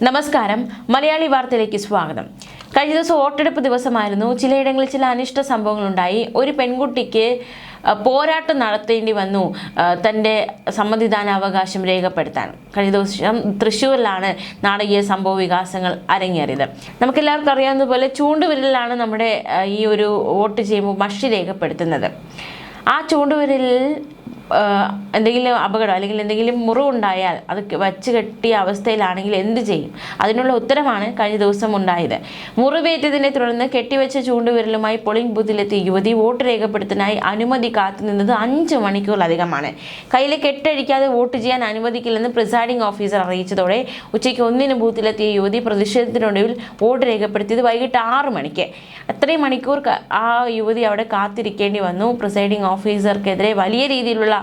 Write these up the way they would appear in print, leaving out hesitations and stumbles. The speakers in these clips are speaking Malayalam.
നമസ്കാരം. മലയാളി വാർത്തയിലേക്ക് സ്വാഗതം. കഴിഞ്ഞ ദിവസം വോട്ടെടുപ്പ് ദിവസമായിരുന്നു. ചിലയിടങ്ങളിൽ ചില അനിഷ്ട സംഭവങ്ങളുണ്ടായി. ഒരു പെൺകുട്ടിക്ക് പോരാട്ടം നടത്തേണ്ടി വന്നു തൻ്റെ സമ്മതിദാനാവകാശം രേഖപ്പെടുത്താൻ. കഴിഞ്ഞ ദിവസം തൃശ്ശൂരിലാണ് നാടകീയ സംഭവ വികാസങ്ങൾ അരങ്ങേറിയത്. നമുക്കെല്ലാവർക്കും അറിയാവുന്നതുപോലെ ചൂണ്ടുവിരലിലാണ് നമ്മുടെ ഈ ഒരു വോട്ട് ചെയ്യുമ്പോൾ മഷി രേഖപ്പെടുത്തുന്നത്. ആ ചൂണ്ടുവിരലിൽ എന്തെങ്കിലും അപകടം അല്ലെങ്കിൽ എന്തെങ്കിലും മുറിവുണ്ടായാൽ അത് വച്ച് കെട്ടിയ അവസ്ഥയിലാണെങ്കിൽ എന്ത് ചെയ്യും? അതിനുള്ള ഉത്തരമാണ് കഴിഞ്ഞ ദിവസം ഉണ്ടായത്. മുറിവേറ്റതിനെ തുടർന്ന് കെട്ടിവെച്ച ചൂണ്ടുവിരലുമായി പോളിംഗ് ബൂത്തിലെത്തിയ യുവതി വോട്ട് രേഖപ്പെടുത്താനായി അനുമതി കാത്തുനിന്നത് 5 മണിക്കൂറിലധികമാണ്. കയ്യിലെ കെട്ടഴിക്കാതെ വോട്ട് ചെയ്യാൻ അനുവദിക്കില്ലെന്ന് പ്രിസൈഡിംഗ് ഓഫീസർ അറിയിച്ചതോടെ ഉച്ചയ്ക്ക് 1 ബൂത്തിലെത്തിയ യുവതി പ്രതിഷേധത്തിനൊടുവിൽ വോട്ട് രേഖപ്പെടുത്തിയത് വൈകിട്ട് 6 മണിക്ക്. അത്രയും മണിക്കൂർ ആ യുവതി അവിടെ കാത്തിരിക്കേണ്ടി വന്നു. പ്രിസൈഡിംഗ് ഓഫീസർക്കെതിരെ വലിയ രീതിയിലുള്ള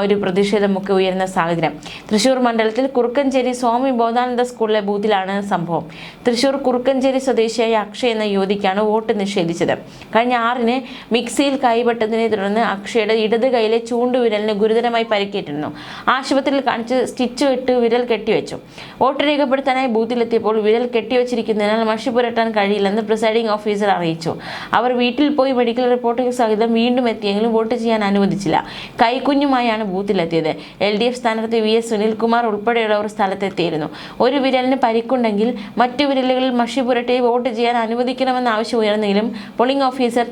ഒരു പ്രതിഷേധമൊക്കെ ഉയർന്ന സാഹചര്യം. തൃശ്ശൂർ മണ്ഡലത്തിൽ കുറുക്കഞ്ചേരി സ്വാമി ബോധാനന്ദ സ്കൂളിലെ ബൂത്തിലാണ് സംഭവം. തൃശ്ശൂർ കുറുക്കഞ്ചേരി സ്വദേശിയായ അക്ഷയ് എന്ന യുവതിക്കാണ് വോട്ട് നിഷേധിച്ചത്. കഴിഞ്ഞ 6-ന് മിക്സിയിൽ കൈപെട്ടതിനെ തുടർന്ന് അക്ഷയുടെ ഇടത് കൈയിലെ ചൂണ്ടുവിരലിന് ഗുരുതരമായി പരിക്കേറ്റിരുന്നു. ആശുപത്രിയിൽ കാണിച്ച് സ്റ്റിച്ച് ഇട്ട് വിരൽ കെട്ടിവെച്ചു. വോട്ട് രേഖപ്പെടുത്താനായി ബൂത്തിലെത്തിയപ്പോൾ വിരൽ കെട്ടിവെച്ചിരിക്കുന്നതിനാൽ മഷി പുരട്ടാൻ കഴിയില്ലെന്ന് പ്രിസൈഡിംഗ് ഓഫീസർ അറിയിച്ചു. അവർ വീട്ടിൽ പോയി മെഡിക്കൽ റിപ്പോർട്ട് സഹിതം വീണ്ടും എത്തിയെങ്കിലും വോട്ട് ചെയ്യാൻ അനുവദിച്ചില്ല. കൈക്കുഞ്ഞുമായാണ് ബൂത്തിലെത്തിയത്. LDF സ്ഥാനാർത്ഥി VS സുനിൽകുമാർ ഉൾപ്പെടെയുള്ളവർ സ്ഥലത്തെത്തിയിരുന്നു. ഒരു വിരലിന് പരിക്കുണ്ടെങ്കിൽ മറ്റു വിരലുകളിൽ മഷി പുരട്ടി വോട്ട് ചെയ്യാൻ അനുവദിക്കണമെന്ന ആവശ്യം ഉയർന്നെങ്കിലും പോളിംഗ് ഓഫീസർ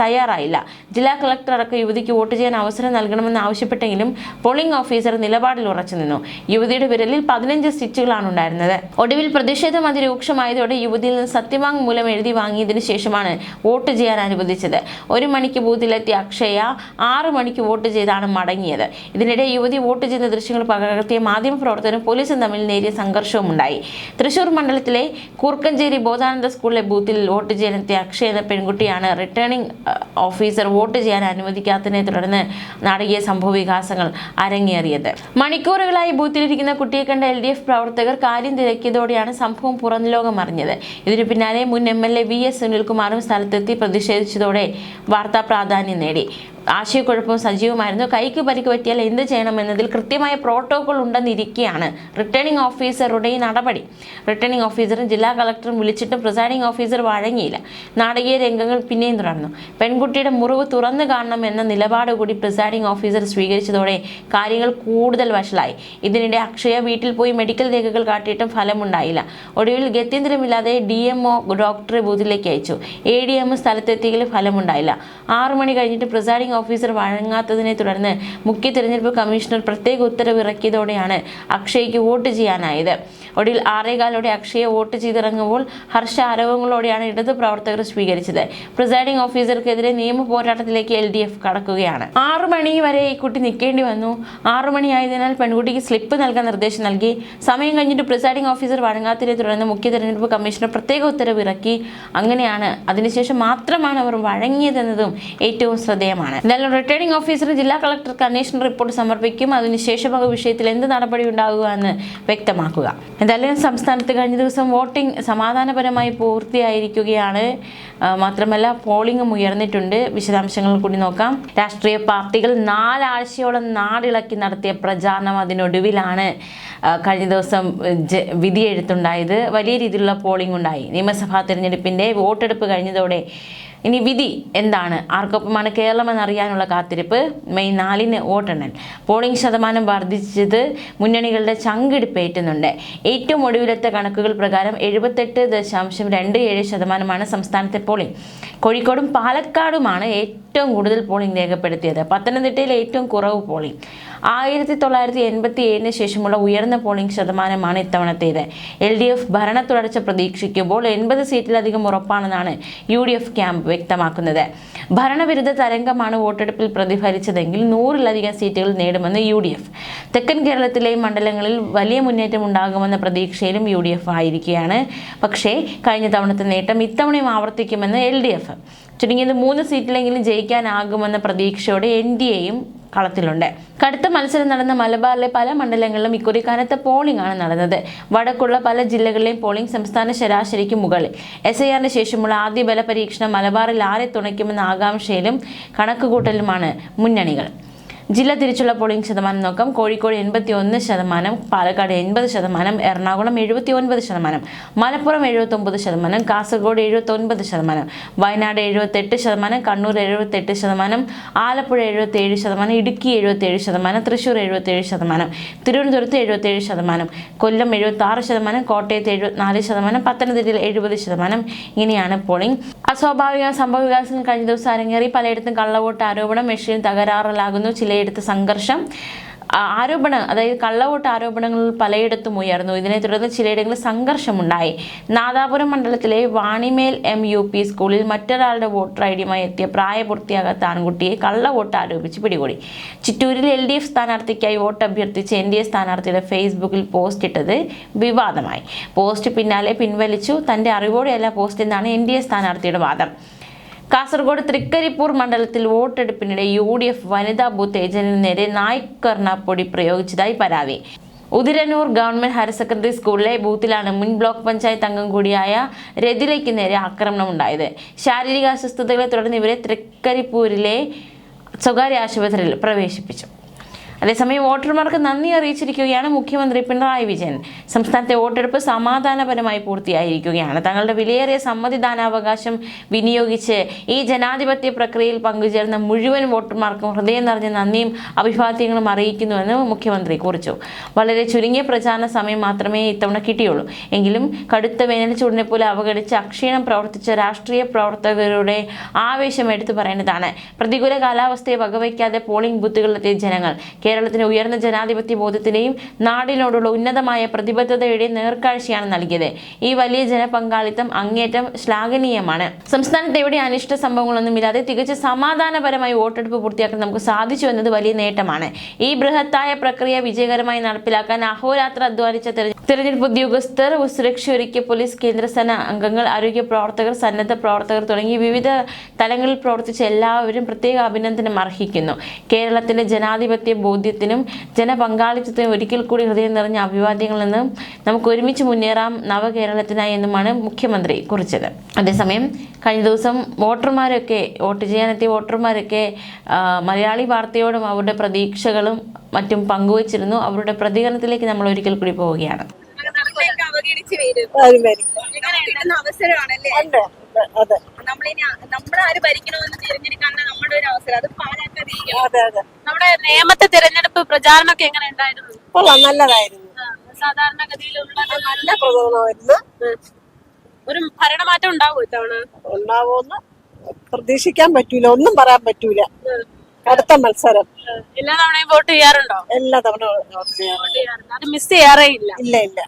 തയ്യാറായില്ല. ജില്ലാ കളക്ടർ അടക്കം യുവതിക്ക് വോട്ട് ചെയ്യാൻ അവസരം നൽകണമെന്ന് ആവശ്യപ്പെട്ടെങ്കിലും പോളിംഗ് ഓഫീസർ നിലപാടിൽ ഉറച്ചു നിന്നു. യുവതിയുടെ വിരലിൽ 15 സ്റ്റിച്ചുകളാണ് ഉണ്ടായിരുന്നത്. ഒടുവിൽ പ്രതിഷേധം അതിരൂക്ഷമായതോടെ യുവതിയിൽ നിന്ന് സത്യവാങ്മൂലം എഴുതി വാങ്ങിയതിനു ശേഷമാണ് വോട്ട് ചെയ്യാൻ അനുവദിച്ചത്. 1 മണിക്ക് ബൂത്തിലെത്തിയ അക്ഷയ 6 മണിക്ക് വോട്ട് ചെയ്താണ് മടങ്ങിയത്. ഇതിനിടെ യുവതി വോട്ട് ചെയ്ത ദൃശ്യങ്ങൾ പകർത്തിയ മാധ്യമപ്രവർത്തകരും പോലീസും തമ്മിൽ നേരിയ സംഘർഷവും ഉണ്ടായി. തൃശ്ശൂർ മണ്ഡലത്തിലെ കുറുക്കഞ്ചേരി ബോധാനന്ദ സ്കൂളിലെ ബൂത്തിൽ വോട്ട് ചെയ്യാനെത്തിയ അക്ഷയ് എന്ന പെൺകുട്ടിയാണ് റിട്ടേണിംഗ് ഓഫീസർ വോട്ട് ചെയ്യാൻ അനുവദിക്കാത്തതിനെ തുടർന്ന് നാടകീയ സംഭവ വികാസങ്ങൾ അരങ്ങേറിയത്. മണിക്കൂറുകളായി ബൂത്തിലിരിക്കുന്ന കുട്ടിയെ കണ്ട LDF പ്രവർത്തകർ കാര്യം തിരക്കിയതോടെയാണ് സംഭവം പുറംലോകം അറിഞ്ഞത്. ഇതിനു പിന്നാലെ മുൻ MLA VS സുനിൽകുമാറും സ്ഥലത്തെത്തി പ്രതിഷേധിച്ചതോടെ വാർത്താ പ്രാധാന്യം നേടി. ആശയക്കുഴപ്പവും സജീവമായിരുന്നു. കൈക്ക് പരിക്ക് പറ്റിയാൽ എന്ത് ചെയ്യണമെന്നതിൽ കൃത്യമായ പ്രോട്ടോകോൾ ഉണ്ടെന്നിരിക്കെയാണ് റിട്ടേണിംഗ് ഓഫീസറുടെ ഈ നടപടി. റിട്ടേണിംഗ് ഓഫീസറും ജില്ലാ കളക്ടറും വിളിച്ചിട്ടും പ്രിസൈഡിംഗ് ഓഫീസർ വഴങ്ങിയില്ല. നാടകീയ രംഗങ്ങൾ പിന്നെയും തുടർന്നു. പെൺകുട്ടിയുടെ മുറിവ് തുറന്നു കാണണം എന്ന നിലപാട് കൂടി പ്രിസൈഡിംഗ് ഓഫീസർ സ്വീകരിച്ചതോടെ കാര്യങ്ങൾ കൂടുതൽ വഷളായി. ഇതിനിടെ അക്ഷയ വീട്ടിൽ പോയി മെഡിക്കൽ രേഖകൾ കാട്ടിയിട്ടും ഫലമുണ്ടായില്ല. ഒടുവിൽ ഗത്യന്തരമില്ലാതെ DMO ഡോക്ടറെ ബൂത്തിലേക്ക് അയച്ചു. ADM സ്ഥലത്തെത്തിയെങ്കിലും ഫലമുണ്ടായില്ല. 6 മണി കഴിഞ്ഞിട്ട് പ്രിസൈഡിംഗ് ഓഫീസർ വഴങ്ങാത്തതിനെ തുടർന്ന് മുഖ്യ തെരഞ്ഞെടുപ്പ് കമ്മീഷണർ പ്രത്യേക ഉത്തരവ് ഇറക്കിയതോടെയാണ് അക്ഷയ്ക്ക് വോട്ട് ചെയ്യാനായത്. ഒടുവിൽ 6:15 അക്ഷയെ വോട്ട് ചെയ്തിറങ്ങുമ്പോൾ ഹർഷ ആരവങ്ങളോടെയാണ് ഇടത് പ്രവർത്തകർ സ്വീകരിച്ചത്. പ്രിസൈഡിംഗ് ഓഫീസർക്കെതിരെ നിയമ പോരാട്ടത്തിലേക്ക് LDF കടക്കുകയാണ്. 6 മണി വരെ ഈ കുട്ടി നിൽക്കേണ്ടി വന്നു. 6 മണിയായതിനാൽ പെൺകുട്ടിക്ക് സ്ലിപ്പ് നൽകാൻ നിർദ്ദേശം നൽകി. സമയം കഴിഞ്ഞിട്ട് പ്രിസൈഡിംഗ് ഓഫീസർ വഴങ്ങാത്തതിനെ തുടർന്ന് മുഖ്യ തെരഞ്ഞെടുപ്പ് കമ്മീഷണർ പ്രത്യേക ഉത്തരവ് ഇറക്കി. അങ്ങനെയാണ് അതിനുശേഷം മാത്രമാണ് അവർ വഴങ്ങിയതെന്നതും ഏറ്റവും ശ്രദ്ധേയമാണ്. എന്തായാലും റിട്ടേണിംഗ് ഓഫീസർ ജില്ലാ കളക്ടർക്ക് അന്വേഷണ റിപ്പോർട്ട് സമർപ്പിക്കും. അതിനുശേഷം ആ വിഷയത്തിൽ എന്ത് നടപടി ഉണ്ടാകുക എന്ന് വ്യക്തമാക്കുക. എന്തായാലും സംസ്ഥാനത്ത് കഴിഞ്ഞ ദിവസം വോട്ടിംഗ് സമാധാനപരമായി പൂർത്തിയായിരിക്കുകയാണ്. മാത്രമല്ല പോളിംഗും ഉയർന്നിട്ടുണ്ട്. വിശദാംശങ്ങൾ കൂടി നോക്കാം. രാഷ്ട്രീയ പാർട്ടികൾ 4 ആഴ്ചയോളം നാടിളക്കി നടത്തിയ പ്രചാരണം അതിനൊടുവിലാണ് കഴിഞ്ഞ ദിവസം വിധിയെഴുത്തുണ്ടായത്. വലിയ രീതിയിലുള്ള പോളിംഗ് ഉണ്ടായി. നിയമസഭാ തെരഞ്ഞെടുപ്പിൻ്റെ വോട്ടെടുപ്പ് കഴിഞ്ഞതോടെ ഇനി വിധി എന്താണ്, ആർക്കൊപ്പമാണ് കേരളം എന്നറിയാനുള്ള കാത്തിരിപ്പ്. മെയ് 4-ന് വോട്ടെണ്ണൽ. പോളിംഗ് ശതമാനം വർദ്ധിച്ചത് മുന്നണികളുടെ ചങ്കിടിപ്പേറ്റുന്നുണ്ട്. ഏറ്റവും ഒടുവിലത്തെ കണക്കുകൾ പ്രകാരം 78.27% സംസ്ഥാനത്തെ പോളിംഗ്. കോഴിക്കോടും പാലക്കാടുമാണ് ഏറ്റവും കൂടുതൽ പോളിംഗ് രേഖപ്പെടുത്തിയത്. പത്തനംതിട്ടയിൽ ഏറ്റവും കുറവ് പോളിംഗ്. 1987-ന് ശേഷമുള്ള ഉയർന്ന പോളിംഗ് ശതമാനമാണ് ഇത്തവണത്തേത്. LDF ഭരണ തുടർച്ച പ്രതീക്ഷിക്കുമ്പോൾ 80 സീറ്റിലധികം ഉറപ്പാണെന്നാണ് UDF ക്യാമ്പ് വ്യക്തമാക്കുന്നത്. ഭരണവിരുദ്ധ തരംഗമാണ് വോട്ടെടുപ്പിൽ പ്രതിഫലിച്ചതെങ്കിൽ 100-ലധികം സീറ്റുകൾ നേടുമെന്ന് UDF. തെക്കൻ കേരളത്തിലെ മണ്ഡലങ്ങളിൽ വലിയ മുന്നേറ്റം ഉണ്ടാകുമെന്ന പ്രതീക്ഷയിലും UDF ആയിരിക്കുകയാണ്. പക്ഷേ കഴിഞ്ഞ തവണത്തെ നേട്ടം ഇത്തവണയും ആവർത്തിക്കുമെന്ന് LDF. ചുരുങ്ങിയത് 3 സീറ്റിലെങ്കിലും ജയിക്കാനാകുമെന്ന പ്രതീക്ഷയോടെ NDAയും കളത്തിലുണ്ട്. കടുത്ത മത്സരം നടന്ന മലബാറിലെ പല മണ്ഡലങ്ങളിലും ഇക്കുറി കനത്ത പോളിംഗ് ആണ് നടന്നത്. വടക്കുള്ള പല ജില്ലകളിലെയും പോളിംഗ് സംസ്ഥാന ശരാശരിക്ക് മുകളിൽ. SIRന് ശേഷമുള്ള ആദ്യ ബല പരീക്ഷണം മലബാറിൽ ആരെ തുണയ്ക്കുമെന്ന ആകാംക്ഷയിലും കണക്കുകൂട്ടലുമാണ് മുന്നണികൾ. ജില്ല തിരിച്ചുള്ള പോളിംഗ് ശതമാനം നോക്കാം. കോഴിക്കോട് 81%, പാലക്കാട് 80%, എറണാകുളം 79%, മലപ്പുറം 79%, കാസർഗോഡ് 79%, വയനാട് 78%, കണ്ണൂർ 78%, ആലപ്പുഴ 77%, ഇടുക്കി 77%, തൃശ്ശൂർ 77%, തിരുവനന്തപുരത്ത് 77%, കൊല്ലം 76%, കോട്ടയത്ത് 74%, പത്തനംതിട്ടയിൽ 70%. ഇങ്ങനെയാണ് പോളിംഗ്. അസ്വാഭാവിക സംഭവ വികാസങ്ങൾ കഴിഞ്ഞ ദിവസം അരങ്ങേറി. പലയിടത്തും കള്ളവോട്ട് ആരോപണം, മെഷീൻ തകരാറിലാകുന്നു, ചിലയിടത്ത് സംഘർഷം. അതായത് കള്ളവോട്ട് ആരോപണങ്ങൾ പലയിടത്തും ഉയർന്നു. ഇതിനെ തുടർന്ന് ചിലയിടങ്ങളിൽ സംഘർഷമുണ്ടായി. നാദാപുരം മണ്ഡലത്തിലെ വാണിമേൽ MUP സ്കൂളിൽ മറ്റൊരാളുടെ വോട്ടർ ഐഡിയുമായി എത്തിയ പ്രായപൂർത്തിയാകാത്ത ആൺകുട്ടിയെ കള്ളവോട്ട് ആരോപിച്ച് പിടികൂടി. ചിറ്റൂരിൽ LDF സ്ഥാനാർത്ഥിക്കായി വോട്ട് അഭ്യർത്ഥിച്ച് NDA സ്ഥാനാർത്ഥിയുടെ ഫേസ്ബുക്കിൽ പോസ്റ്റ് ഇട്ടത് വിവാദമായി. പോസ്റ്റ് പിന്നാലെ പിൻവലിച്ചു. തന്റെ അറിവോടെയല്ല പോസ്റ്റ് എന്നാണ് NDA സ്ഥാനാർത്ഥിയുടെ വാദം. കാസർഗോഡ് തൃക്കരിപ്പൂർ മണ്ഡലത്തിൽ വോട്ടെടുപ്പിനിടെ UDF വനിതാ ബൂത്ത് ഏജന്റിന് നേരെ നായ്ക്കർണപ്പൊടി പ്രയോഗിച്ചതായി പരാതി. ഉദിരനൂർ ഗവൺമെന്റ് ഹയർ സെക്കൻഡറി സ്കൂളിലെ ബൂത്തിലാണ് മുൻ ബ്ലോക്ക് പഞ്ചായത്ത് അംഗം കൂടിയായ രതിലയ്ക്ക് നേരെ ആക്രമണം ഉണ്ടായത്. ശാരീരിക അസ്വസ്ഥതകളെ തുടർന്ന് ഇവരെ തൃക്കരിപ്പൂരിലെ സ്വകാര്യ ആശുപത്രിയിൽ പ്രവേശിപ്പിച്ചു. അതേസമയം വോട്ടർമാർക്ക് നന്ദി അറിയിച്ചിരിക്കുകയാണ് മുഖ്യമന്ത്രി പിണറായി വിജയൻ. സംസ്ഥാനത്തെ വോട്ടെടുപ്പ് സമാധാനപരമായി പൂർത്തിയായിരിക്കുകയാണ്. തങ്ങളുടെ വിലയേറിയ സമ്മതിദാനാവകാശം വിനിയോഗിച്ച് ഈ ജനാധിപത്യ പ്രക്രിയയിൽ പങ്കുചേർന്ന മുഴുവൻ വോട്ടർമാർക്കും ഹൃദയം നിറഞ്ഞ നന്ദിയും അഭിവാദ്യങ്ങളും അറിയിക്കുന്നുവെന്ന് മുഖ്യമന്ത്രി കുറിച്ചു. വളരെ ചുരുങ്ങിയ പ്രചാരണ സമയം മാത്രമേ ഇത്തവണ കിട്ടിയുള്ളൂ. എങ്കിലും കടുത്ത വേനൽ ചൂടിനെ പോലെ അവഗണിച്ച് അക്ഷീണം പ്രവർത്തിച്ച രാഷ്ട്രീയ പ്രവർത്തകരുടെ ആവേശം എടുത്തു പറയേണ്ടതാണ്. പ്രതികൂല കാലാവസ്ഥയെ വകവയ്ക്കാതെ പോളിംഗ് ബൂത്തുകളിലെത്തിയ ജനങ്ങൾ കേരളത്തിന് ഉയർന്ന ജനാധിപത്യ ബോധത്തിന്റെയും നാടിനോടുള്ള ഉന്നതമായ പ്രതിബദ്ധതയുടെയും നേർക്കാഴ്ചയാണ് നൽകിയത്. ഈ വലിയ ജനപങ്കാളിത്തം അങ്ങേറ്റം ശ്ലാഘനീയമാണ്. സംസ്ഥാനത്ത് എവിടെ അനിഷ്ട സംഭവങ്ങളൊന്നുമില്ലാതെ തികച്ച് സമാധാനപരമായി വോട്ടെടുപ്പ് പൂർത്തിയാക്കാൻ നമുക്ക് സാധിച്ചു എന്നത് വലിയ നേട്ടമാണ്. ഈ ബൃഹത്തായ പ്രക്രിയ വിജയകരമായി നടപ്പിലാക്കാൻ അഹോരാത്രം അധ്വാനിച്ച തെരഞ്ഞെടുപ്പ് ഉദ്യോഗസ്ഥർ, സുരക്ഷയൊരുക്കിയ പോലീസ്, കേന്ദ്രസേന അംഗങ്ങൾ, ആരോഗ്യ പ്രവർത്തകർ, സന്നദ്ധ പ്രവർത്തകർ തുടങ്ങി വിവിധ തലങ്ങളിൽ പ്രവർത്തിച്ച എല്ലാവരും പ്രത്യേക അഭിനന്ദനം അർഹിക്കുന്നു. കേരളത്തിന്റെ ജനാധിപത്യ ബോധ്യത്തിനും ജനപങ്കാളിത്തത്തിനും ഒരിക്കൽ കൂടി ഹൃദയം നിറഞ്ഞ അഭിവാദ്യങ്ങളിൽ നിന്നും നമുക്ക് ഒരുമിച്ച് മുന്നേറാം നവകേരളത്തിനായി എന്നുമാണ് മുഖ്യമന്ത്രി കുറിച്ചത്. അതേസമയം കഴിഞ്ഞ ദിവസം വോട്ട് ചെയ്യാനെത്തിയ വോട്ടർമാരൊക്കെ മലയാളി വാർത്തയോടും അവരുടെ പ്രതീക്ഷകളും മറ്റും പങ്കുവച്ചിരുന്നു. അവരുടെ പ്രതികരണത്തിലേക്ക് നമ്മൾ ഒരിക്കൽ കൂടി പോവുകയാണ്. നമ്മളാര് ഭരിക്കണമെന്ന് തിരഞ്ഞെടുക്കാനുള്ള നമ്മുടെ ഒരു അവസരം, അത് പാഴാക്കാതിരിക്കണം. നമ്മുടെ നേമത്തെ തിരഞ്ഞെടുപ്പ് പ്രചാരണമൊക്കെ എങ്ങനെ ഉണ്ടായിരുന്നു? നല്ലതായിരുന്നു. സാധാരണഗതിയിലുള്ള നല്ല പ്രകടനമായിരുന്നു. ഒരു ഭരണമാറ്റം ഉണ്ടാവും ഇത്തവണ? ഉണ്ടാവുമെന്ന് പ്രതീക്ഷിക്കാൻ പറ്റൂല, ഒന്നും പറയാൻ പറ്റൂല. അടുത്ത മത്സരം എല്ലാ തവണയും വോട്ട് ചെയ്യാറുണ്ടോ? എല്ലാ തവണ അത് മിസ് ചെയ്യാറേ ഇല്ല. ഇല്ല ഇല്ല.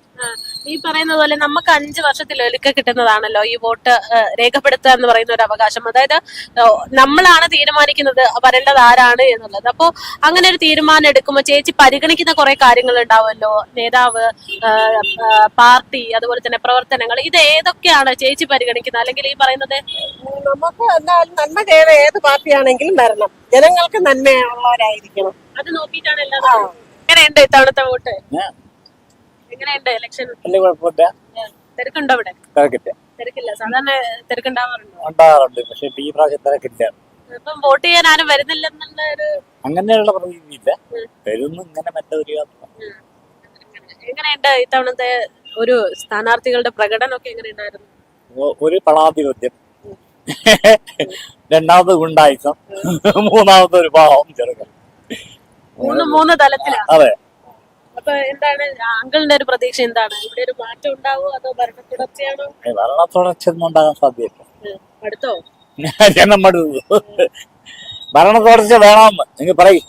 ഈ പറയുന്ന പോലെ നമുക്ക് 5 വർഷത്തിൽ ഒരിക്കൽ കിട്ടുന്നതാണല്ലോ ഈ വോട്ട് രേഖപ്പെടുത്തുക എന്ന് പറയുന്ന ഒരു അവകാശം. അതായത് നമ്മളാണ് തീരുമാനിക്കുന്നത് വരേണ്ടത് ആരാണ് എന്നുള്ളത്. അപ്പോ അങ്ങനെ ഒരു തീരുമാനം എടുക്കുമ്പോൾ ചേച്ചി പരിഗണിക്കുന്ന കുറെ കാര്യങ്ങൾ ഉണ്ടാവുമല്ലോ. നേതാവ്, പാർട്ടി, അതുപോലെ തന്നെ പ്രവർത്തനങ്ങൾ, ഇത് ഏതൊക്കെയാണ് ചേച്ചി പരിഗണിക്കുന്നത്? അല്ലെങ്കിൽ ഈ പറയുന്നത് നമുക്ക് എന്തായാലും നന്മ ചെയ്ത ഏത് പാർട്ടിയാണെങ്കിലും വരണം, ജനങ്ങൾക്ക് നന്മയുള്ളവരായിരിക്കണം. അത് നോക്കിയിട്ടാണ് എല്ലാം. എങ്ങനെയുണ്ട് ഇത്തവണത്തെ വോട്ട്? എങ്ങനെയുണ്ട് ഇലക്ഷൻ? തിരക്കുണ്ടോ ഇവിടെ? തിരക്കില്ല. സാധാരണ തിരക്കുണ്ടാവാറുണ്ട്, പക്ഷെ ഈ പ്രാവശ്യം തിരക്കില്ല. ഇപ്പം വോട്ട് ചെയ്യാൻ ആരും വരുന്നില്ലെന്നുള്ള ഒരു അങ്ങനെയുള്ള പ്രതീതിയില്ല. വരുന്നു ഇങ്ങനെ മറ്റൊരു എങ്ങനെയുണ്ട് ഇത്തവണത്തെ ഒരു സ്ഥാനാർത്ഥികളുടെ പ്രകടനമൊക്കെ എങ്ങനെയുണ്ടായിരുന്നു? ഒരു പണാധിപത്യം, രണ്ടാമത് ഗുണ്ടായിസം, മൂന്നാമത് ഒരു പാവം ചെറുക്കൻ. മൂന്ന് തലത്തിലാണ്. അതെ. അപ്പൊ എന്താണ് അങ്കിളിന്റെ ഒരു പ്രതീക്ഷ? എന്താണ് ഇവിടെ ഒരു മാറ്റം ഉണ്ടാവോ അതോ ഭരണ തുടർച്ചയാണോ? ഭരണ തുടർച്ച ഒന്നും ഉണ്ടാകാൻ സാധ്യതയില്ല. അടുത്തോ ജനം മടുത്തു. ഭരണ തുടർച്ച വേണമെന്ന് നിങ്ങൾ പറയും.